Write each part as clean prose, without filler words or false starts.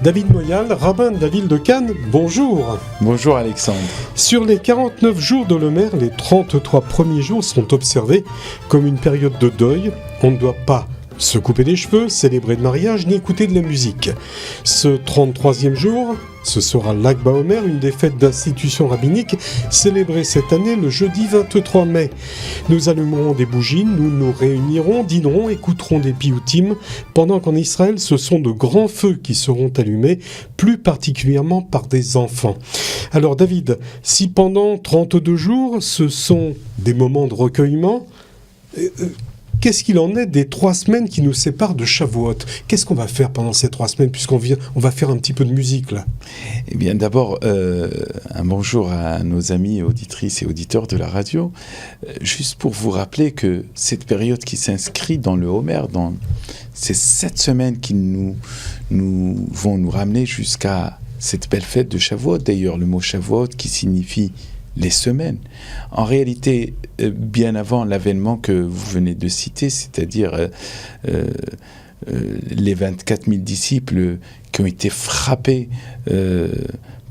David Moyal, rabbin de la ville de Cannes, bonjour. Bonjour Alexandre. Sur les 49 jours de l'Homer, les 33 premiers jours sont observés comme une période de deuil. On ne doit pas se couper les cheveux, célébrer de mariage, ni écouter de la musique. Ce 33e jour, ce sera Lag BaOmer, une des fêtes d'institution rabbinique, célébrée cette année le jeudi 23 mai. Nous allumerons des bougies, nous nous réunirons, dînerons, écouterons des piyoutim, pendant qu'en Israël, ce sont de grands feux qui seront allumés, plus particulièrement par des enfants. Alors David, si pendant 32 jours, ce sont des moments de recueillement, qu'est-ce qu'il en est des 3 semaines qui nous séparent de Shavuot ? Qu'est-ce qu'on va faire pendant ces 3 semaines, puisqu'on va faire un petit peu de musique, là ? Eh bien, d'abord, un bonjour à nos amis auditrices et auditeurs de la radio. Juste pour vous rappeler que cette période qui s'inscrit dans le Homer, dans ces 7 semaines qui vont nous ramener jusqu'à cette belle fête de Shavuot. D'ailleurs, le mot Shavuot qui signifie les semaines. En réalité, bien avant l'avènement que vous venez de citer, c'est-à-dire les 24 000 disciples qui ont été frappés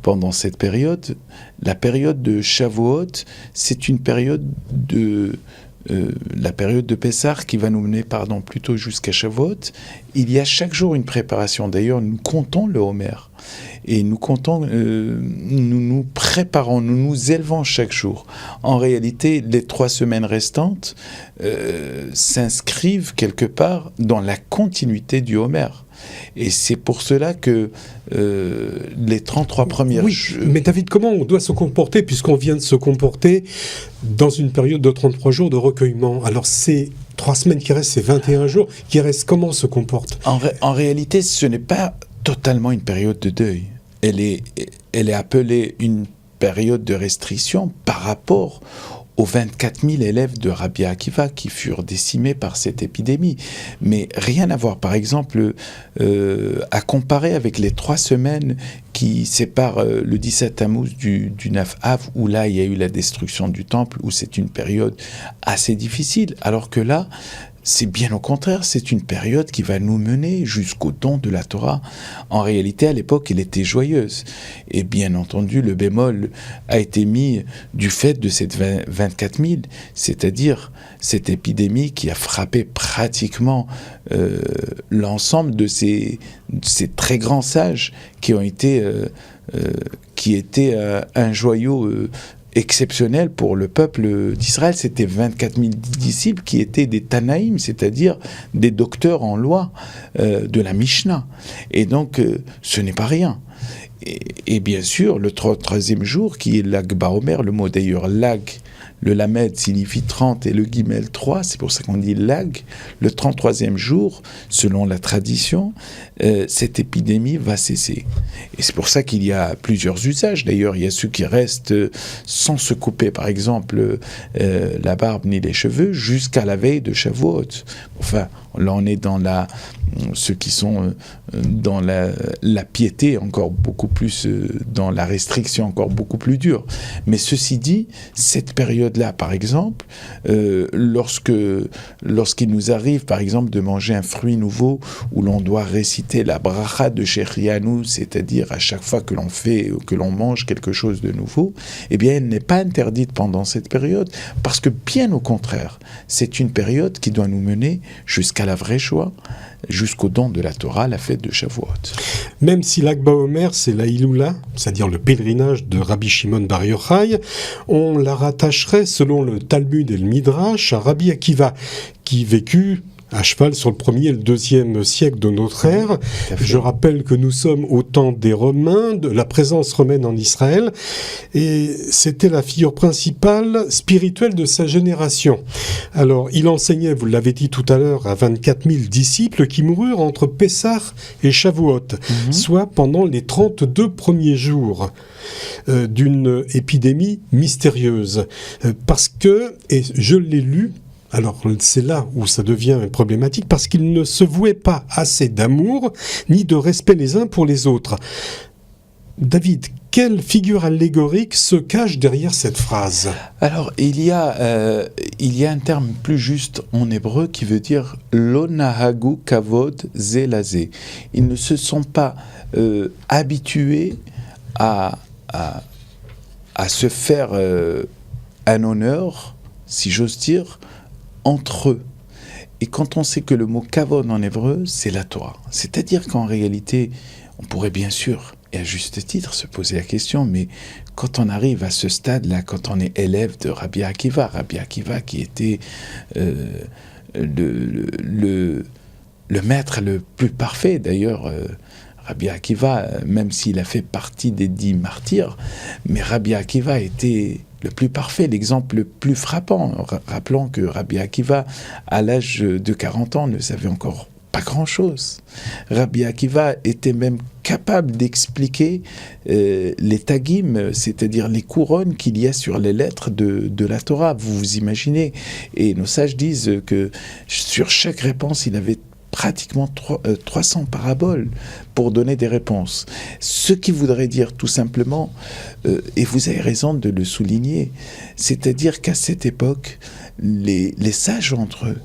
pendant cette période, la période de Shavuot, c'est une période la période de Pessah qui va nous mener plutôt jusqu'à Shavuot. Il y a chaque jour une préparation. D'ailleurs, nous comptons le Homer. Et nous comptons, nous nous préparons, nous nous élevons chaque jour. En réalité, les 3 semaines restantes s'inscrivent quelque part dans la continuité du Homer. Et c'est pour cela que les 33 premières... Oui, mais David, comment on doit se comporter, puisqu'on vient de se comporter dans une période de 33 jours de recueillement ? Alors, ces 3 semaines qui restent, ces 21 jours qui restent, comment on se comporte ? En réalité, ce n'est pas totalement une période de deuil. Elle est appelée une période de restriction par rapport aux 24 000 élèves de Rabbi Akiva qui furent décimés par cette épidémie. Mais rien à voir, par exemple, à comparer avec les 3 semaines qui séparent le 17 Tammuz du 9 Av, où là, il y a eu la destruction du temple, où c'est une période assez difficile, alors que là, c'est bien au contraire, c'est une période qui va nous mener jusqu'au don de la Torah. En réalité, à l'époque, elle était joyeuse. Et bien entendu, le bémol a été mis du fait de cette 24 000, c'est-à-dire cette épidémie qui a frappé pratiquement l'ensemble de ces très grands sages qui étaient un joyau exceptionnel pour le peuple d'Israël. C'était 24 000 disciples qui étaient des Tanaïm, c'est-à-dire des docteurs en loi de la Mishnah. Et donc, ce n'est pas rien. Et bien sûr, le 33e jour, qui est Lag BaOmer, le mot d'ailleurs Lag, le Lamed signifie 30 et le Gimel 3, c'est pour ça qu'on dit Lag. Le 33e jour, selon la tradition, cette épidémie va cesser. Et c'est pour ça qu'il y a plusieurs usages. D'ailleurs, il y a ceux qui restent sans se couper, par exemple, la barbe ni les cheveux, jusqu'à la veille de Shavuot. Enfin, là, on est dans ceux qui sont dans la piété encore beaucoup plus, dans la restriction encore beaucoup plus dure. Mais ceci dit, cette période-là, par exemple, lorsqu'il nous arrive, par exemple, de manger un fruit nouveau où l'on doit réciter la bracha de Shechianu, c'est-à-dire à chaque fois que l'on mange quelque chose de nouveau, eh bien, elle n'est pas interdite pendant cette période, parce que bien au contraire, c'est une période qui doit nous mener jusqu'à la vraie joie, jusqu'au don de la Torah, la fête de Shavuot. Même si Lag BaOmer, c'est la Iloula, c'est-à-dire le pèlerinage de Rabbi Shimon Bar Yochai, on la rattacherait, selon le Talmud et le Midrash, à Rabbi Akiva, qui vécut à cheval sur le 1er et le 2e siècle de notre ère. Je rappelle que nous sommes au temps des Romains, de la présence romaine en Israël, et c'était la figure principale spirituelle de sa génération. Alors, il enseignait, vous l'avez dit tout à l'heure, à 24 000 disciples qui moururent entre Pessah et Shavuot, soit pendant les 32 premiers jours d'une épidémie mystérieuse. Parce que, et je l'ai lu, alors c'est là où ça devient problématique, parce qu'ils ne se vouaient pas assez d'amour ni de respect les uns pour les autres. David, quelle figure allégorique se cache derrière cette phrase ? Alors, il y a un terme plus juste en hébreu qui veut dire « lo nahagu kavod ze laze ». Ils ne se sont pas habitués à se faire un honneur, si j'ose dire, entre eux. Et quand on sait que le mot kavod en hébreu, c'est la Torah. C'est-à-dire qu'en réalité, on pourrait bien sûr, et à juste titre, se poser la question, mais quand on arrive à ce stade-là, quand on est élève de Rabbi Akiva qui était le maître le plus parfait, d'ailleurs, Rabbi Akiva, même s'il a fait partie des 10 martyrs, mais Rabbi Akiva était le plus parfait, l'exemple le plus frappant. Rappelons que Rabbi Akiva, à l'âge de 40 ans, ne savait encore pas grand-chose. Rabbi Akiva était même capable d'expliquer les tagim, c'est-à-dire les couronnes qu'il y a sur les lettres de la Torah. Vous vous imaginez. Et nos sages disent que sur chaque réponse, il avait pratiquement 300 paraboles pour donner des réponses. Ce qui voudrait dire tout simplement, et vous avez raison de le souligner, c'est-à-dire qu'à cette époque, les sages entre eux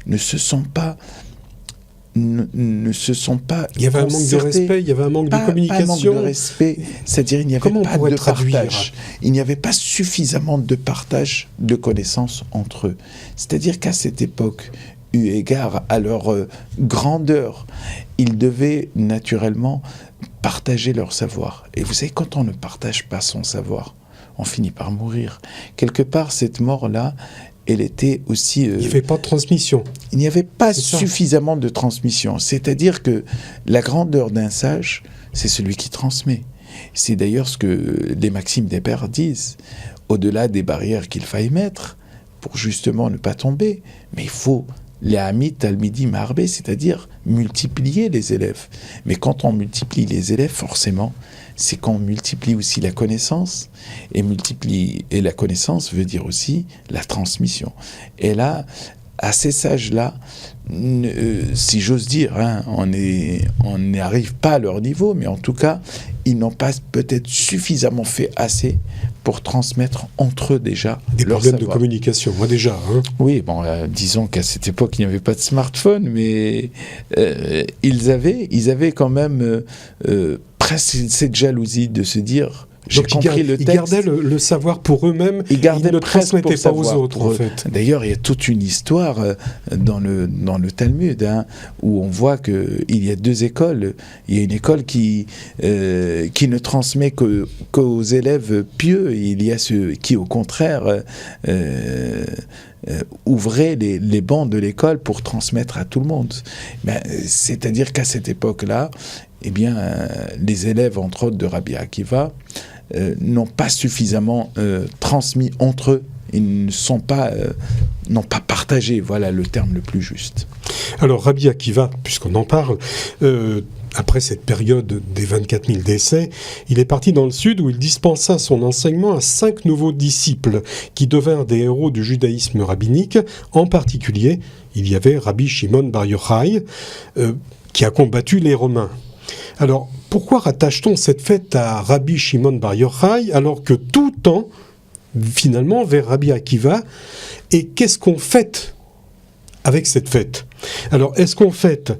ne se sont pas il y avait un manque de respect, il y avait un manque de communication. Pas un manque de respect, c'est-à-dire il n'y avait pas de partage. Il n'y avait pas suffisamment de partage de connaissances entre eux. C'est-à-dire qu'à cette époque, eu égard à leur grandeur, ils devaient naturellement partager leur savoir. Et vous savez, quand on ne partage pas son savoir, on finit par mourir. Quelque part, cette mort-là, elle était aussi... il n'y avait pas de transmission. Il n'y avait pas suffisamment de transmission. C'est-à-dire que la grandeur d'un sage, c'est celui qui transmet. C'est d'ailleurs ce que les maximes des pères disent. Au-delà des barrières qu'il faille mettre, pour justement ne pas tomber, mais il faut... les Hamid Talmidi Marbé, c'est-à-dire multiplier les élèves. Mais quand on multiplie les élèves, forcément, c'est qu'on multiplie aussi la connaissance, et la connaissance veut dire aussi la transmission. Et là, à ces sages-là, si j'ose dire, on n'arrive pas à leur niveau, mais en tout cas, ils n'ont pas peut-être suffisamment fait assez pour transmettre entre eux déjà des leur problèmes savoir. De communication, moi déjà. Oui, bon, disons qu'à cette époque, il n'y avait pas de smartphone, mais ils avaient quand même presque cette jalousie de se dire... J'ai compris le texte. Ils gardaient le savoir pour eux-mêmes, ils ne le transmettaient pas aux autres, en fait. D'ailleurs, il y a toute une histoire dans le Talmud, où on voit qu'il y a 2 écoles. Il y a une école qui ne transmet qu'aux élèves pieux, et il y a ceux qui, au contraire, ouvraient les bancs de l'école pour transmettre à tout le monde. C'est-à-dire qu'à cette époque-là, eh bien, les élèves, entre autres, de Rabbi Akiva, n'ont pas suffisamment transmis entre eux. Ils n'ont pas partagé, voilà le terme le plus juste. Alors, Rabbi Akiva, puisqu'on en parle, après cette période des 24 000 décès, il est parti dans le sud où il dispensa son enseignement à 5 nouveaux disciples qui devinrent des héros du judaïsme rabbinique. En particulier, il y avait Rabbi Shimon Bar Yochai, qui a combattu les Romains. Alors, pourquoi rattache-t-on cette fête à Rabbi Shimon Bar Yochai alors que tout tend finalement vers Rabbi Akiva? Et qu'est-ce qu'on fête avec cette fête? Alors, est-ce qu'on fête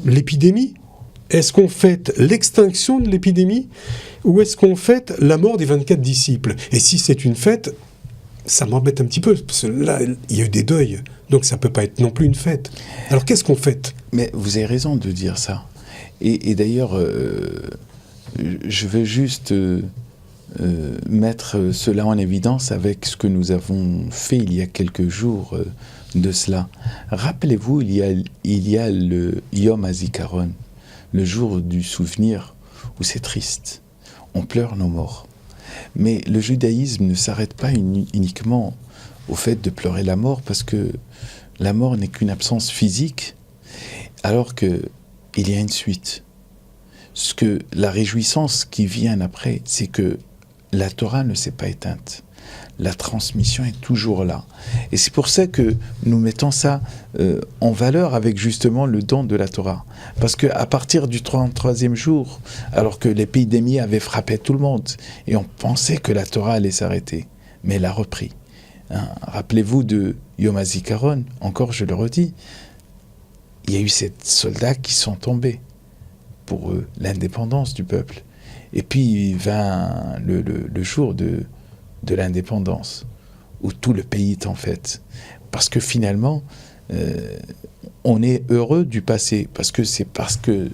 l'épidémie? Est-ce qu'on fête l'extinction de l'épidémie? Ou est-ce qu'on fête la mort des 24 disciples? Et si c'est une fête, ça m'embête un petit peu, parce que là, il y a eu des deuils, donc ça ne peut pas être non plus une fête. Alors qu'est-ce qu'on fête? Mais vous avez raison de dire ça. Et d'ailleurs, je veux juste mettre cela en évidence avec ce que nous avons fait il y a quelques jours de cela. Rappelez-vous, il y a le Yom HaZikaron, le jour du souvenir où c'est triste. On pleure nos morts. Mais le judaïsme ne s'arrête pas uniquement au fait de pleurer la mort, parce que la mort n'est qu'une absence physique, alors qu'il y a une suite. La réjouissance qui vient après, c'est que la Torah ne s'est pas éteinte. La transmission est toujours là. Et c'est pour ça que nous mettons ça en valeur avec justement le don de la Torah. Parce qu'à partir du 33e jour, alors que l'épidémie avait frappé tout le monde, et on pensait que la Torah allait s'arrêter, mais elle a repris. Rappelez-vous de Yom HaZikaron, encore je le redis, il y a eu ces soldats qui sont tombés pour l'indépendance du peuple. Et puis vint le jour de l'indépendance, où tout le pays est en fête. Parce que finalement, on est heureux du passé, parce que c'est parce qu'il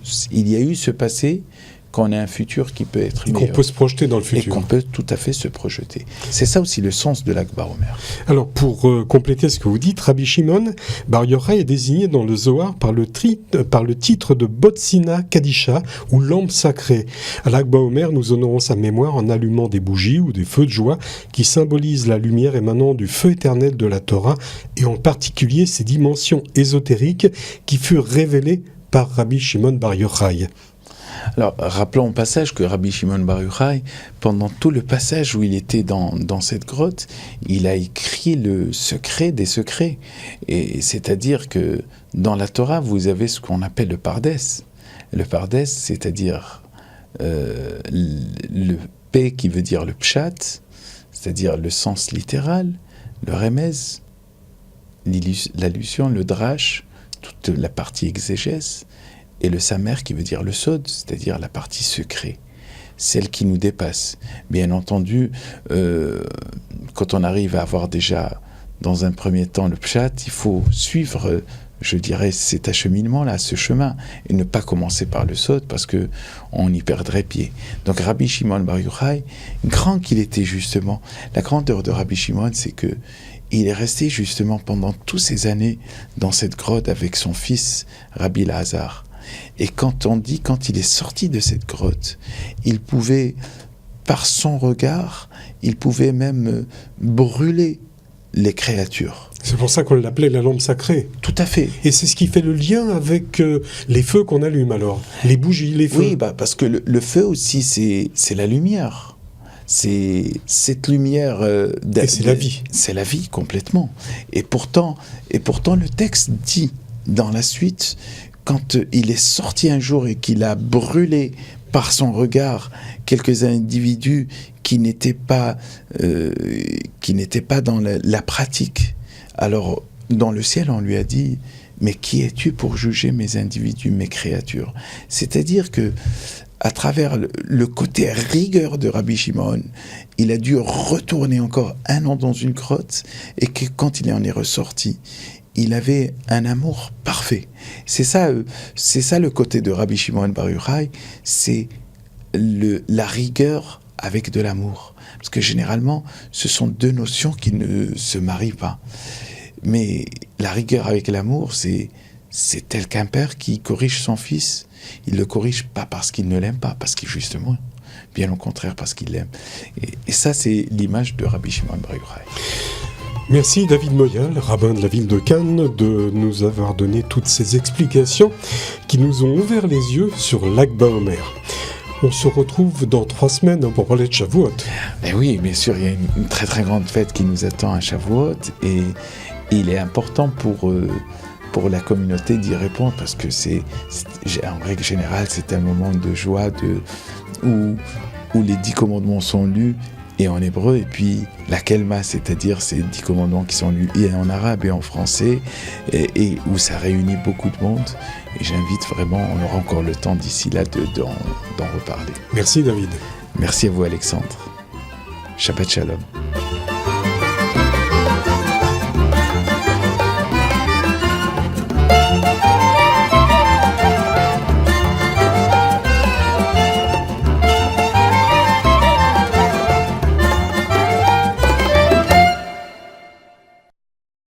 y a eu ce passé qu'on a un futur qui peut être meilleur. Et qu'on peut se projeter dans le futur. Et qu'on peut tout à fait se projeter. C'est ça aussi le sens de l'Akba Omer. Alors, pour compléter ce que vous dites, Rabbi Shimon Bar Yochai est désigné dans le Zohar par le titre de Botsina Kadisha, ou lampe sacrée. À l'Akba Omer, nous honorons sa mémoire en allumant des bougies ou des feux de joie qui symbolisent la lumière émanant du feu éternel de la Torah, et en particulier ses dimensions ésotériques qui furent révélées par Rabbi Shimon Bar Yochai. Alors, rappelons au passage que Rabbi Shimon Bar Yochai, pendant tout le passage où il était dans cette grotte, il a écrit le secret des secrets. Et c'est-à-dire que dans la Torah, vous avez ce qu'on appelle le Pardes. Le Pardes, c'est-à-dire le P qui veut dire le Pshat, c'est-à-dire le sens littéral, le Remez, l'allusion, le Drash, toute la partie exégèse, et le Samer qui veut dire le Sod, c'est-à-dire la partie secret, celle qui nous dépasse. Bien entendu, quand on arrive à avoir déjà, dans un premier temps, le Pshat, il faut suivre, je dirais, cet acheminement-là, ce chemin, et ne pas commencer par le Sod, parce qu'on y perdrait pied. Donc Rabbi Shimon Bar Yochai, grand qu'il était justement, la grandeur de Rabbi Shimon, c'est que il est resté justement pendant toutes ces années dans cette grotte avec son fils, Rabbi Lazare. Et quand il est sorti de cette grotte, il pouvait, par son regard, il pouvait même brûler les créatures. C'est pour ça qu'on l'appelait la lampe sacrée. Tout à fait. Et c'est ce qui fait le lien avec les feux qu'on allume alors, les bougies, les feux. Oui, parce que le feu aussi, c'est la lumière. C'est cette lumière... et c'est la vie. C'est la vie, complètement. Et pourtant, le texte dit, dans la suite, quand il est sorti un jour et qu'il a brûlé par son regard quelques individus qui n'étaient pas dans la pratique. Alors, dans le ciel, on lui a dit « Mais qui es-tu pour juger mes individus, mes créatures ?» C'est-à-dire que, à travers le côté rigueur de Rabbi Shimon, il a dû retourner encore 1 an dans une grotte, et que quand il en est ressorti, il avait un amour parfait. C'est ça le côté de Rabbi Shimon Bar Yochai, c'est la rigueur avec de l'amour. Parce que généralement, ce sont 2 notions qui ne se marient pas. Mais la rigueur avec l'amour, c'est tel qu'un père qui corrige son fils. Il ne le corrige pas parce qu'il ne l'aime pas, parce qu'il justement, bien au contraire, parce qu'il l'aime. Et ça, c'est l'image de Rabbi Shimon Bar Yochai. Merci David Moyal, rabbin de la ville de Cannes, de nous avoir donné toutes ces explications qui nous ont ouvert les yeux sur l'Akba Omer. On se retrouve dans 3 semaines pour parler de Shavuot. Mais oui, bien sûr, il y a une très très grande fête qui nous attend à Shavuot, et il est important pour la communauté d'y répondre, parce que en règle générale, c'est un moment de joie où les 10 commandements sont lus, et en hébreu, et puis la kelma, c'est-à-dire ces 10 commandements qui sont lus et en arabe et en français, et où ça réunit beaucoup de monde. Et j'invite vraiment, on aura encore le temps d'ici là d'en reparler. Merci David. Merci à vous Alexandre. Shabbat Shalom.